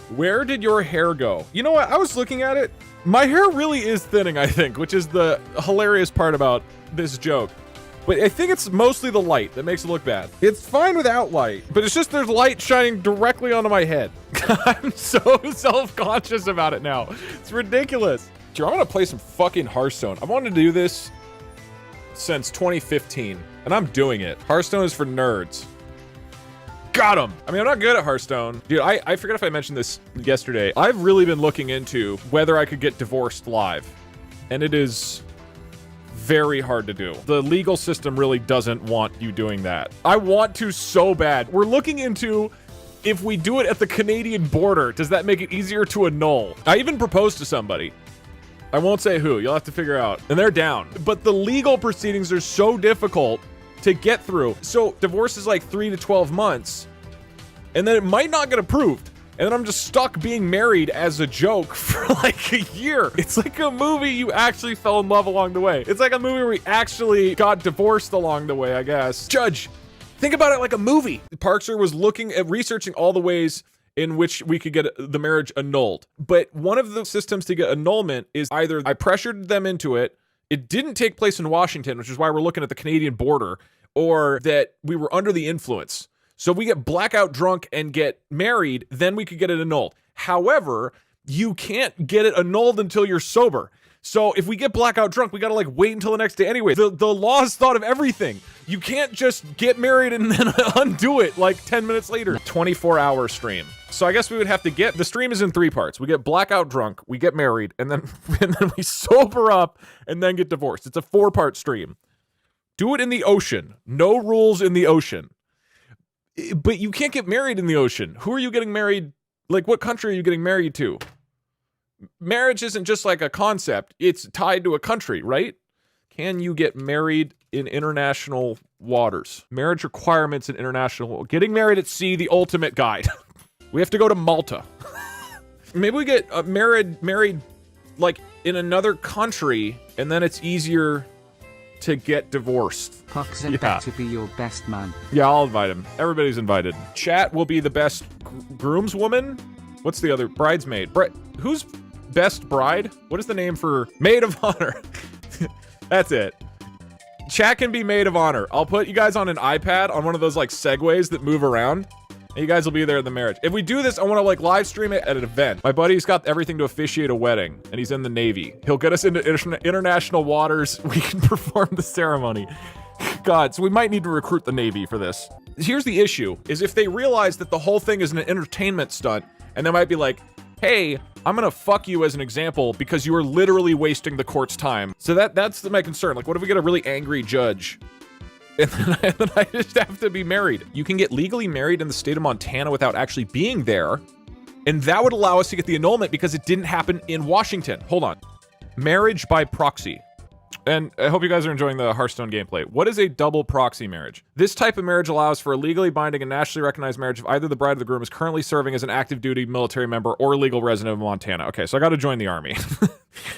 Where did your hair go? You know what? I was looking at it. My hair really is thinning, I think, which is the hilarious part about this joke. But I think it's mostly the light that makes it look bad. It's fine without light, but it's just there's light shining directly onto my head. I'm so self-conscious about it now. It's ridiculous. Dude, I'm gonna play some fucking Hearthstone. I wanted to do this since 2015, and I'm doing it. Hearthstone is for nerds. Got him! I mean, I'm not good at Hearthstone. Dude, I forget if I mentioned this yesterday. I've really been looking into whether I could get divorced live, and it is very hard to do. The legal system really doesn't want you doing that. I want to so bad. We're looking into if we do it at the Canadian border, does that make it easier to annul? I even proposed to somebody. I won't say who, you'll have to figure out. And they're down. But the legal proceedings are so difficult to get through. So divorce is like 3 to 12 months, and then it might not get approved. And then I'm just stuck being married as a joke for like a year. It's like a movie you actually fell in love along the way. It's like a movie where we actually got divorced along the way, I guess. Judge, think about it like a movie. Parkser was looking at researching all the ways in which we could get the marriage annulled. But one of the systems to get annulment is either I pressured them into it, it didn't take place in Washington, which is why we're looking at the Canadian border, or that we were under the influence. So if we get blackout drunk and get married, then we could get it annulled. However, you can't get it annulled until you're sober. So if we get blackout drunk, we gotta like wait until the next day anyway. The law's thought of everything. You can't just get married and then undo it like 10 minutes later. 24-hour stream. So I guess we would have to get, the stream is in 3 parts. We get blackout drunk, we get married, and then we sober up and then get divorced. It's a 4-part stream. Do it in the ocean. No rules in the ocean. But you can't get married in the ocean. Who are you getting married? Like, what country are you getting married to? Marriage isn't just like a concept. It's tied to a country, right? Can you get married in international waters? Marriage requirements in international... Getting married at sea, the ultimate guide. We have to go to Malta. Maybe we get married like in another country, and then it's easier to get divorced. Huxon better be your best man. Yeah, I'll invite him. Everybody's invited. Chat will be the best groomswoman. What's the other? Bridesmaid. Who's best bride? What is the name for maid of honor? That's it. Chat can be maid of honor. I'll put you guys on an iPad on one of those like segways that move around. And you guys will be there at the marriage. If we do this, I want to like live stream it at an event. My buddy's got everything to officiate a wedding, and he's in the Navy. He'll get us into international waters. We can perform the ceremony. God, so we might need to recruit the Navy for this. Here's the issue, is if they realize that the whole thing is an entertainment stunt, and they might be like, hey, I'm gonna fuck you as an example because you are literally wasting the court's time. So that's my concern. Like, what if we get a really angry judge? And then I just have to be married. You can get legally married in the state of Montana without actually being there. And that would allow us to get the annulment because it didn't happen in Washington. Hold on. Marriage by proxy. And I hope you guys are enjoying the Hearthstone gameplay. What is a double proxy marriage? This type of marriage allows for a legally binding and nationally recognized marriage if either the bride or the groom is currently serving as an active duty military member or legal resident of Montana. Okay, so I gotta join the army.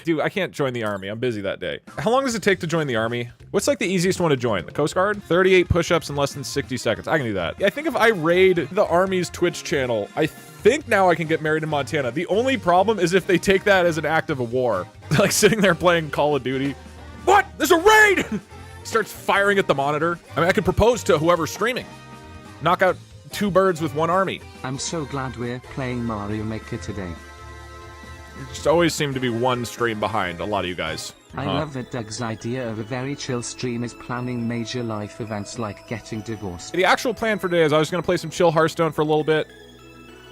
Dude, I can't join the army. I'm busy that day. How long does it take to join the army? What's like the easiest one to join? The Coast Guard? 38 push-ups in less than 60 seconds. I can do that. I think if I raid the Army's Twitch channel, I think now I can get married in Montana. The only problem is if they take that as an act of a war. Like sitting there playing Call of Duty. What? There's a raid! Starts firing at the monitor. I mean, I could propose to whoever's streaming. Knock out 2 birds with 1 army. I'm so glad we're playing Mario Maker today. Just always seem to be 1 stream behind a lot of you guys. I love that Doug's idea of a very chill stream is planning major life events like getting divorced. The actual plan for today is I was going to play some chill Hearthstone for a little bit.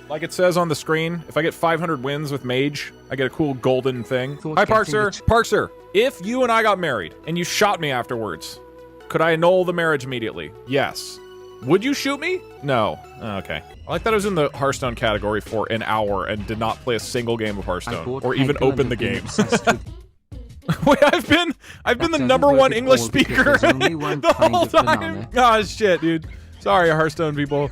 Like it says on the screen, if I get 500 wins with Mage, I get a cool golden thing. Hi, Parkser. Parkser, if you and I got married and you shot me afterwards, could I annul the marriage immediately? Yes. Would you shoot me? No. Okay. I like that I was in the Hearthstone category for an hour and did not play a single game of Hearthstone or even open the game. Wait, I've been the #1 English speaker the whole time. Oh shit, dude. Sorry, Hearthstone people.